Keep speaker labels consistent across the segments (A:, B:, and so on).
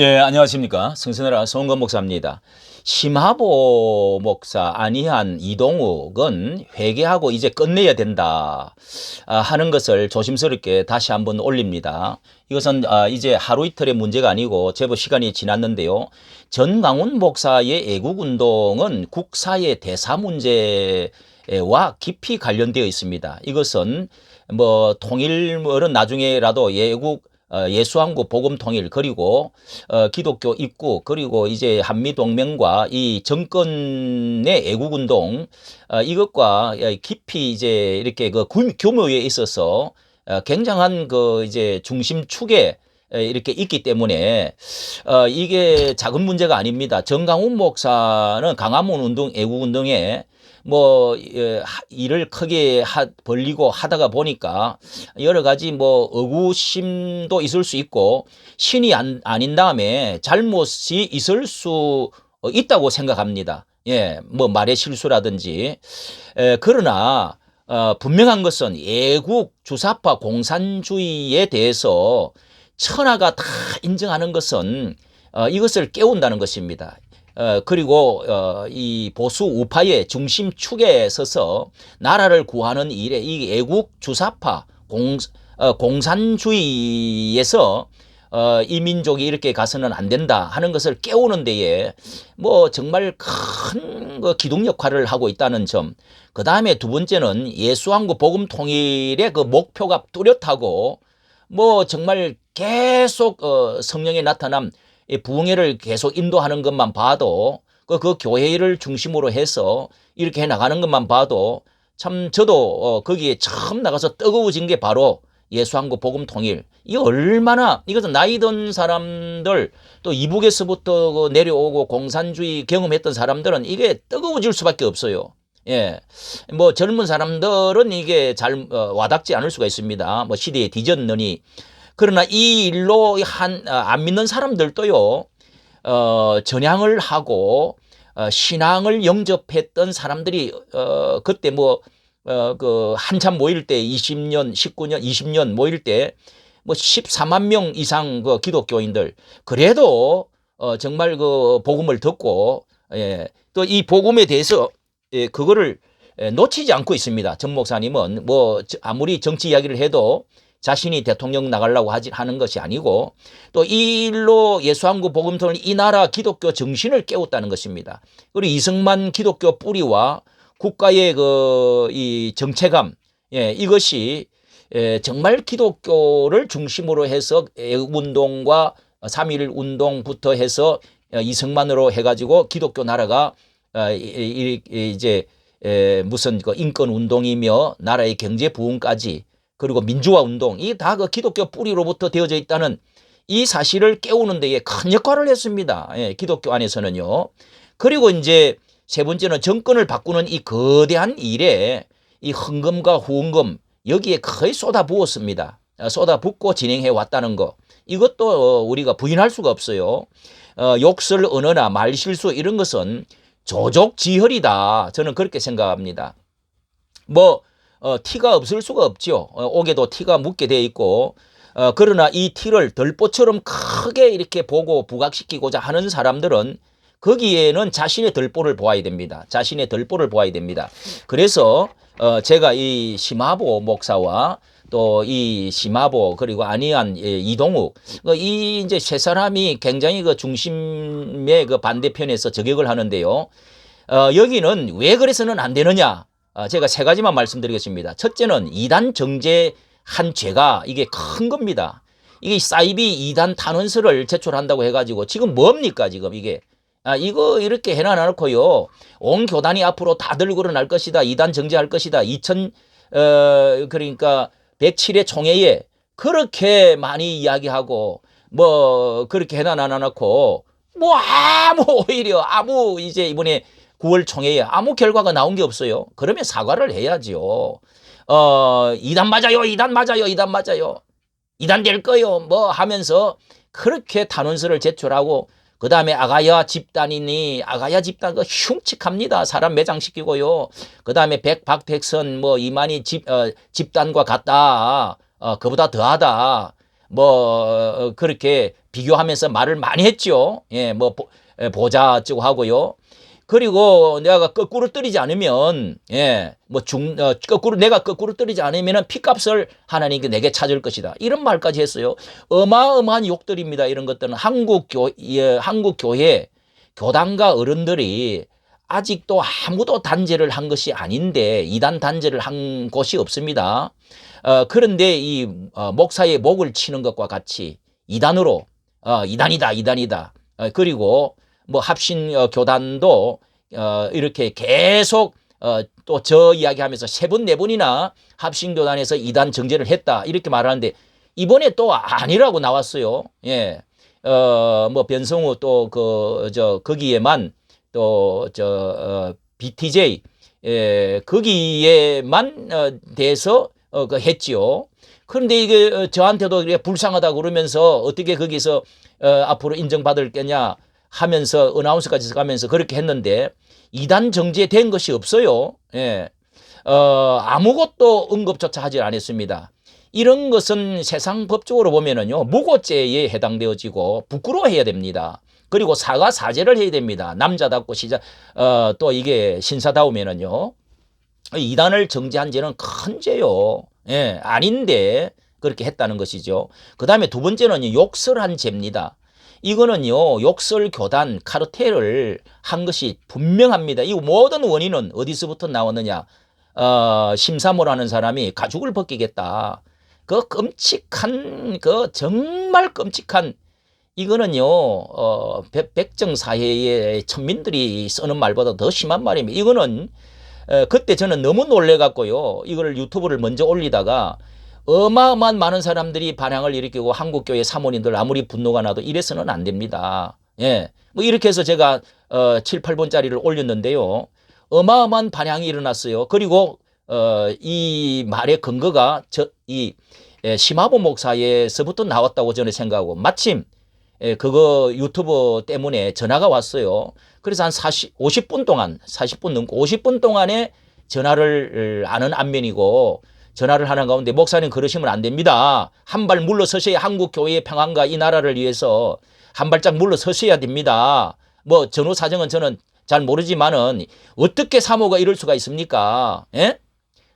A: 예, 안녕하십니까. 성선회라 송건 목사입니다. 심하보 목사 안희한 이동욱은 회개하고 이제 끝내야 된다 하는 것을 조심스럽게 다시 한번 올립니다. 이것은 이제 하루 이틀의 문제가 아니고 제법 시간이 지났는데요. 전강훈 목사의 애국운동은 국사의 대사 문제와 깊이 관련되어 있습니다. 이것은 뭐 통일은 나중에라도 예수한국 복음통일 그리고 기독교 입국 그리고 이제 한미동맹과 이 정권의 애국운동 이것과 깊이 이제 이렇게 그 규모에 있어서 굉장한 그 이제 중심축에 이렇게 있기 때문에 이게 작은 문제가 아닙니다. 정강훈 목사는 강화문 운동 애국운동에 뭐 일을 크게 벌리고 하다가 보니까 여러 가지 뭐 의구심도 있을 수 있고 신이 아닌 다음에 잘못이 있을 수 있다고 생각합니다. 예, 뭐 말의 실수라든지. 그러나 분명한 것은 애국 주사파 공산주의에 대해서 천하가 다 인정하는 것은 이것을 깨운다는 것입니다. 그리고 이 보수 우파의 중심축에 서서 나라를 구하는 일에 이 애국 주사파 공산주의에서 이 민족이 이렇게 가서는 안 된다 하는 것을 깨우는 데에 뭐 정말 큰 그 기둥 역할을 하고 있다는 점. 그 다음에 두 번째는 예수한국 복음 통일의 그 목표가 뚜렷하고 뭐 정말 계속 성령의 나타남 부흥회를 계속 인도하는 것만 봐도 그 교회를 중심으로 해서 이렇게 해 나가는 것만 봐도 참 저도 거기에 처음 나가서 뜨거워진 게 바로 예수한국 복음 통일. 이 얼마나 이것은 나이 든 사람들 또 이북에서부터 내려오고 공산주의 경험했던 사람들은 이게 뜨거워질 수밖에 없어요. 예, 뭐 젊은 사람들은 이게 잘 와닿지 않을 수가 있습니다. 뭐 시대에 뒤졌느니. 그러나 이 일로 안 믿는 사람들도요, 전향을 하고, 신앙을 영접했던 사람들이, 그때 그 한참 모일 때 20년, 19년, 20년 모일 때 뭐 14만 명 이상 그 기독교인들, 그래도, 정말 그 복음을 듣고, 예, 또 이 복음에 대해서, 예, 그거를 놓치지 않고 있습니다. 전 목사님은 뭐 아무리 정치 이야기를 해도 자신이 대통령 나가려고 하는 것이 아니고 또 이 일로 예수한국 복음통일 이 나라 기독교 정신을 깨웠다는 것입니다. 그리고 이승만 기독교 뿌리와 국가의 이 정체감, 예, 이것이 정말 기독교를 중심으로 해서 애국운동과 3.1 운동부터 해서 이승만으로 해가지고 기독교 나라가 이제 무슨 그 인권 운동이며 나라의 경제 부흥까지 그리고 민주화 운동, 이게 다 그 기독교 뿌리로부터 되어져 있다는 이 사실을 깨우는 데에 큰 역할을 했습니다. 예, 기독교 안에서는요. 그리고 이제 세 번째는 정권을 바꾸는 이 거대한 일에 이 헌금과 후원금 여기에 거의 쏟아부었습니다. 쏟아붓고 진행해 왔다는 거. 이것도 우리가 부인할 수가 없어요. 욕설 언어나 말실수 이런 것은 조족지혈이다. 저는 그렇게 생각합니다. 뭐 티가 없을 수가 없죠. 옥에도 티가 묻게 돼 있고 그러나 이 티를 들보처럼 크게 이렇게 보고 부각시키고자 하는 사람들은 거기에는 자신의 들보를 보아야 됩니다. 자신의 들보를 보아야 됩니다. 그래서 제가 이 심하보 목사와 또 이 심하보 그리고 안희한 이동욱 이 이제 세 사람이 굉장히 그 중심의 그 반대편에서 저격을 하는데요. 여기는 왜 그래서는 안 되느냐? 제가 세 가지만 말씀드리겠습니다. 첫째는 이단 정제한 죄가 이게 큰 겁니다. 이게 사이비 이단 탄원서를 제출한다고 해가지고 지금 뭡니까 지금 이게. 이거 이렇게 해놔놓고요. 온 교단이 앞으로 다 들고 일어날 것이다. 이단 정제할 것이다. 그러니까 107회 총회에 그렇게 많이 이야기하고 뭐 그렇게 해놔놓고 뭐 오히려 이제 이번에 9월 총회에 아무 결과가 나온 게 없어요. 그러면 사과를 해야죠. 이단 맞아요, 이단 맞아요, 이단 맞아요. 이단 될 거요. 뭐 하면서 그렇게 탄원서를 제출하고 그 다음에 아가야 집단이니 아가야 집단 그 흉측합니다. 사람 매장시키고요. 그 다음에 박택선 뭐 이만희 집단과 같다. 그보다 더하다. 그렇게 비교하면서 말을 많이 했죠. 예, 보자 어쩌고 하고요. 그리고 내가 거꾸로 때리지 않으면, 예, 내가 거꾸로 때리지 않으면은 피값을 하나님께 내게 찾을 것이다. 이런 말까지 했어요. 어마어마한 욕들입니다. 이런 것들은 한국 교회 교단과 어른들이 아직도 아무도 단죄를 한 것이 아닌데, 이단 단죄를 한 곳이 없습니다. 그런데 목사의 목을 치는 것과 같이 이단으로, 이단이다. 그리고 합신 교단도 이렇게 계속 또 저 이야기하면서 3번, 4번이나 합신 교단에서 이단 정죄를 했다 이렇게 말하는데 이번에 또 아니라고 나왔어요. 예. 변성우 또 거기에만 BTJ 거기에만 대해서 했지요. 그런데 이게 저한테도 불쌍하다 그러면서 어떻게 거기서 앞으로 인정받을 거냐 하면서 어나운서까지 가면서 그렇게 했는데 이단 정죄된 것이 없어요. 예. 아무것도 언급조차 하지 않았습니다. 이런 것은 세상 법적으로 보면은요, 무고죄에 해당되어지고 부끄러워해야 됩니다. 그리고 사죄를 해야 됩니다. 남자답고 또 이게 신사다우면은요, 이단을 정죄한 죄는 큰 죄요. 예, 아닌데 그렇게 했다는 것이죠. 그 다음에 두 번째는 욕설한 죄입니다. 이거는요, 욕설 교단 카르텔을 한 것이 분명합니다. 이 모든 원인은 어디서부터 나왔느냐? 심사모라는 사람이 가죽을 벗기겠다. 그 끔찍한, 정말 끔찍한, 이거는요, 백정사회의 천민들이 쓰는 말보다 더 심한 말입니다. 이거는, 그때 저는 너무 놀래갖고요, 이걸 유튜브를 먼저 올리다가 어마어마한 많은 사람들이 반향을 일으키고 한국교회 사모님들 아무리 분노가 나도 이래서는 안 됩니다. 예. 이렇게 해서 제가 7, 8분짜리를 올렸는데요. 어마어마한 반향이 일어났어요. 그리고 이 말의 근거가 심하보 목사에서부터 나왔다고 저는 생각하고 마침 그거 유튜브 때문에 전화가 왔어요. 그래서 한 50분 동안 40분 넘고 50분 동안에 전화를 아는 안면이고 전화를 하는 가운데 목사님 그러시면 안 됩니다. 한 발 물러서셔야 한국 교회의 평안과 이 나라를 위해서 한 발짝 물러서셔야 됩니다. 전후 사정은 저는 잘 모르지만은 어떻게 사모가 이럴 수가 있습니까? 예?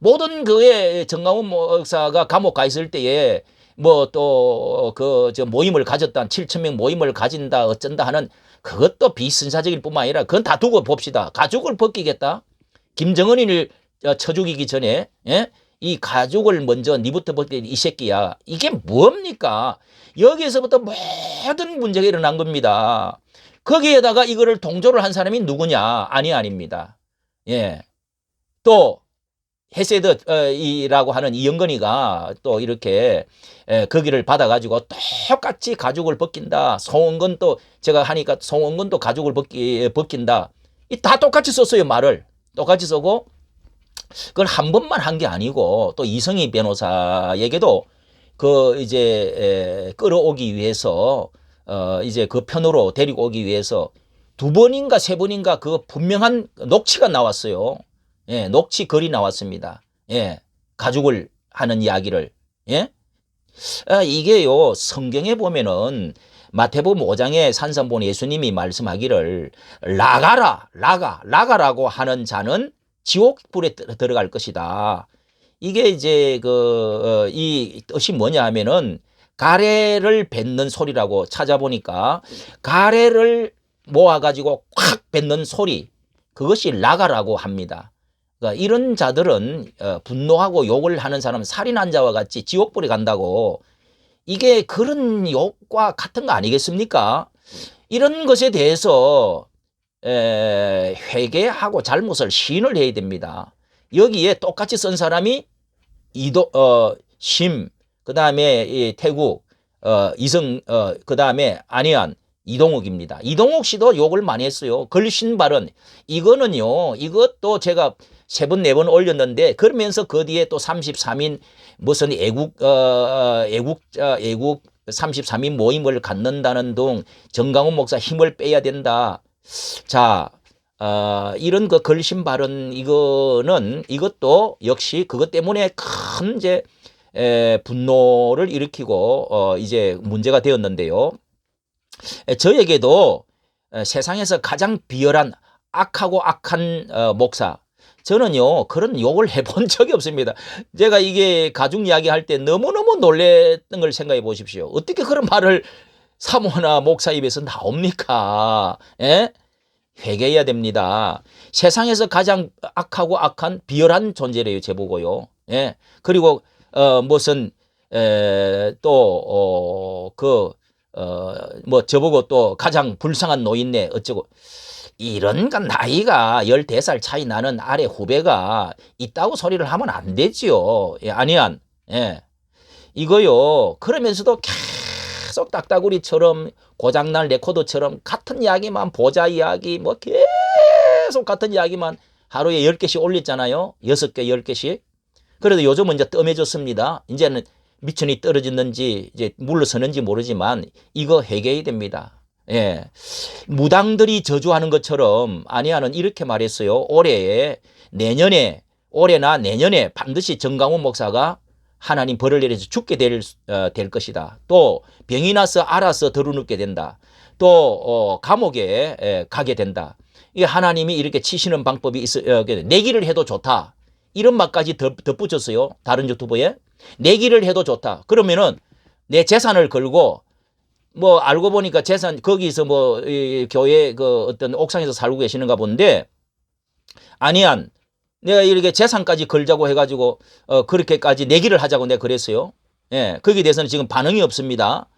A: 모든 교회 정강훈 목사가 감옥 가 있을 때에 모임을 가졌다 7,000명 모임을 가진다 어쩐다 하는 그것도 비선사적일 뿐만 아니라 그건 다 두고 봅시다. 가죽을 벗기겠다. 김정은이를 쳐 죽이기 전에 예? 이 가죽을 먼저 니부터 벗기 이 새끼야. 이게 뭡니까? 여기에서부터 모든 문제가 일어난 겁니다. 거기에다가 이거를 동조를 한 사람이 누구냐? 아닙니다. 예. 또 헤세드이라고 하는 이영건이가 또 이렇게 거기를 받아가지고 똑같이 가죽을 벗긴다. 송원건 또 제가 하니까 송원건도 가죽을 벗긴다. 다 똑같이 썼어요. 말을 똑같이 쓰고 그걸 한 번만 한 게 아니고 또 이성희 변호사에게도 끌어오기 위해서 이제 그 편으로 데리고 오기 위해서 2번인가 3번인가 그 분명한 녹취가 나왔어요. 예, 녹취 글이 나왔습니다. 예, 가죽을 하는 이야기를. 예? 이게요, 성경에 보면은 마태복음 5장에 산상본 예수님이 말씀하기를 라가라고 하는 자는 지옥불에 들어갈 것이다. 이게 이제 이 뜻이 뭐냐 하면은 가래를 뱉는 소리라고 찾아보니까 가래를 모아가지고 콱 뱉는 소리 그것이 라가라고 합니다. 그러니까 이런 자들은 분노하고 욕을 하는 사람은 살인한 자와 같이 지옥불에 간다고 이게 그런 욕과 같은 거 아니겠습니까? 이런 것에 대해서 회개하고 잘못을 시인을 해야 됩니다. 여기에 똑같이 쓴 사람이 그 다음에 태국, 이성, 그 다음에 안희안, 이동욱입니다. 이동욱 씨도 욕을 많이 했어요. 걸신 발언. 이거는요, 이것도 제가 3번, 4번 올렸는데, 그러면서 그 뒤에 또 33인 무슨 애국 33인 모임을 갖는다는 등 정강훈 목사 힘을 빼야 된다. 자, 이런 걸신 발언 이것도 역시 그것 때문에 큰 분노를 일으키고 이제 문제가 되었는데요. 저에게도 세상에서 가장 비열한 악하고 악한 목사, 저는요 그런 욕을 해본 적이 없습니다. 제가 이게 가족 이야기할 때 너무너무 놀랬던 걸 생각해 보십시오. 어떻게 그런 말을 사모나 목사 입에서 나옵니까? 예? 회개해야 됩니다. 세상에서 가장 악하고 악한 비열한 존재래요, 제보고요. 예. 그리고 무슨 뭐 저보고 또 가장 불쌍한 노인네 어쩌고 이런 건 나이가 14살 차이 나는 아래 후배가 있다고 소리를 하면 안 되지요. 예, 아니한. 예. 이거요. 그러면서도 계속 딱따구리처럼 고장날 레코더처럼 같은 이야기만 보자 이야기 뭐 계속 같은 이야기만 하루에 10개씩 올렸잖아요. 6개, 10개씩. 그래도 요즘은 이제 뜸해졌습니다. 이제는 미천이 떨어졌는지 이제 물러서는지 모르지만 이거 회개해야 됩니다. 예. 무당들이 저주하는 것처럼 아니하는 이렇게 말했어요. 올해나 내년에 반드시 정강훈 목사가 하나님 벌을 내려서 죽게 될 것이다. 또 병이 나서 알아서 들어눕게 된다. 또 감옥에 가게 된다. 이 하나님이 이렇게 치시는 방법이 내기를 해도 좋다. 이런 말까지 덧붙였어요. 다른 유튜브에. 내기를 해도 좋다. 그러면은 내 재산을 걸고 뭐 알고 보니까 재산 거기서 뭐 교회 그 어떤 옥상에서 살고 계시는가 본데 아니한 내가 이렇게 재산까지 걸자고 해가지고 그렇게까지 내기를 하자고 내가 그랬어요. 예, 거기에 대해서는 지금 반응이 없습니다.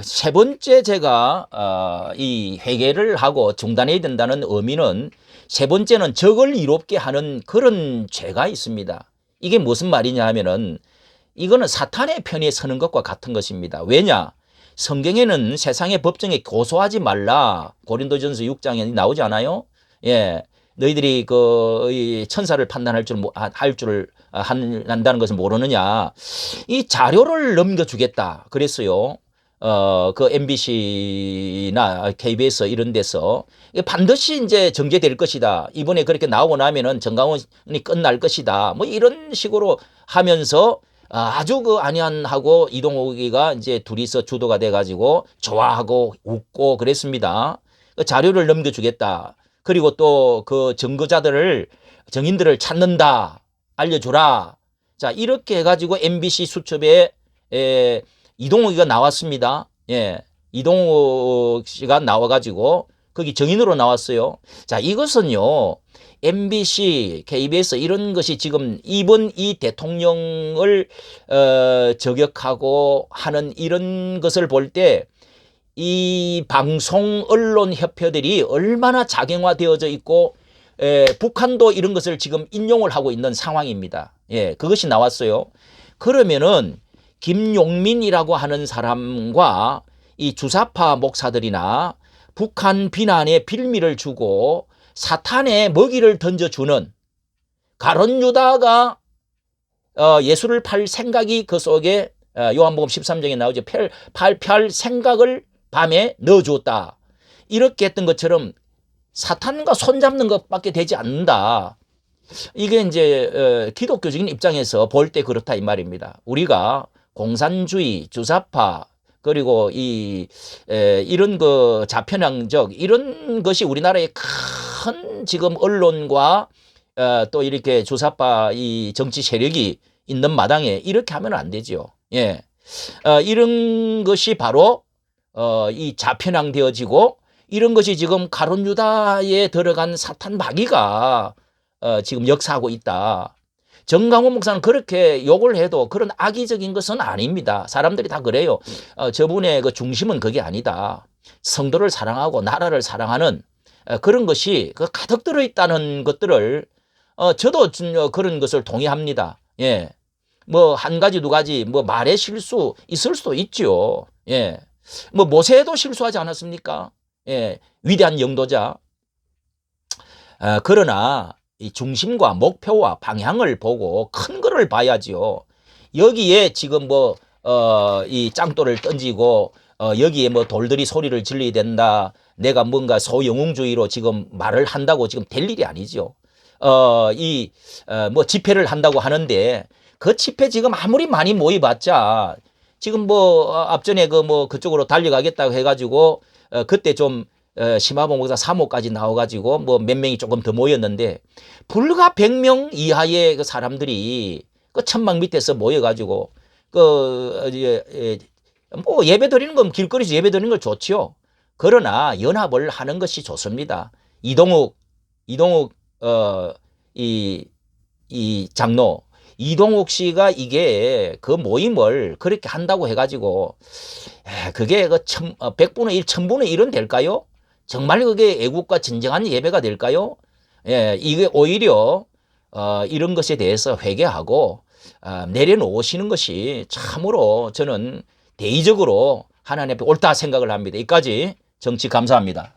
A: 세 번째 제가 이 회개를 하고 중단해야 된다는 의미는 세 번째는 적을 이롭게 하는 그런 죄가 있습니다. 이게 무슨 말이냐 하면은 이거는 사탄의 편에 서는 것과 같은 것입니다. 왜냐? 성경에는 세상의 법정에 고소하지 말라. 고린도전서 6장에 나오지 않아요? 예. 너희들이 그 천사를 판단할 줄 한다는 것을 모르느냐? 이 자료를 넘겨주겠다. 그랬어요. 그 MBC나 KBS 이런 데서 반드시 이제 전개될 것이다. 이번에 그렇게 나오고 나면은 정강훈이 끝날 것이다. 뭐 이런 식으로 하면서 아주 그 안희안하고 이동욱이가 이제 둘이서 주도가 돼가지고 좋아하고 웃고 그랬습니다. 그 자료를 넘겨주겠다. 그리고 또 그 증인들을 찾는다. 알려주라. 자, 이렇게 해가지고 MBC 수첩에 이동욱이가 나왔습니다. 예. 이동욱 씨가 나와가지고 거기 증인으로 나왔어요. 자, 이것은요. MBC, KBS 이런 것이 지금 이번 이 대통령을 저격하고 하는 이런 것을 볼 때 이 방송 언론 협회들이 얼마나 작용화되어져 있고 북한도 이런 것을 지금 인용을 하고 있는 상황입니다. 예, 그것이 나왔어요. 그러면은 김용민이라고 하는 사람과 이 주사파 목사들이나 북한 비난에 빌미를 주고 사탄의 먹이를 던져주는 가론 유다가 예수를 팔 생각이 그 속에 요한복음 13장에 나오죠. 팔 생각을 밤에 넣어주었다. 이렇게 했던 것처럼 사탄과 손잡는 것밖에 되지 않는다. 이게 이제 기독교적인 입장에서 볼 때 그렇다 이 말입니다. 우리가 공산주의, 주사파 그리고 이런 그 좌편향적 이런 것이 우리나라의 큰 지금 언론과 또 이렇게 주사파 이 정치 세력이 있는 마당에 이렇게 하면 안 되죠. 예, 이런 것이 바로 이 좌편향되어지고 이런 것이 지금 가룟 유다에 들어간 사탄 마귀가 지금 역사하고 있다. 정강훈 목사는 그렇게 욕을 해도 그런 악의적인 것은 아닙니다. 사람들이 다 그래요. 저분의 그 중심은 그게 아니다. 성도를 사랑하고 나라를 사랑하는 그런 것이 가득 들어있다는 것들을 저도 그런 것을 동의합니다. 예. 뭐 한 가지 두 가지 뭐 말의 실수 있을 수도 있죠. 예. 뭐 모세도 실수하지 않았습니까? 예. 위대한 영도자. 그러나 이 중심과 목표와 방향을 보고 큰 거를 봐야지요. 여기에 지금 뭐 이 짱돌을 던지고 여기에 뭐 돌들이 소리를 질러야 된다. 내가 뭔가 소영웅주의로 지금 말을 한다고 지금 될 일이 아니죠. 뭐 집회를 한다고 하는데 그 집회 지금 아무리 많이 모여봤자 지금 뭐 앞전에 그 뭐 그쪽으로 달려가겠다고 해가지고 그때 좀 심화봉 목사 사모까지 나와가지고 뭐 몇 명이 조금 더 모였는데 불과 100명 이하의 그 사람들이 그 천막 밑에서 모여가지고 뭐 예배 드리는 건 길거리에서 예배 드리는 건 좋지요. 그러나 연합을 하는 것이 좋습니다. 이동욱 이 장로 이동욱 씨가 이게 그 모임을 그렇게 한다고 해가지고 그게 그 100분의 1, 1000분의 1은 될까요? 정말 그게 애국과 진정한 예배가 될까요? 예, 이게 오히려 이런 것에 대해서 회개하고 내려놓으시는 것이 참으로 저는 대의적으로 하나님 앞에 옳다 생각을 합니다. 여기까지 정치 감사합니다.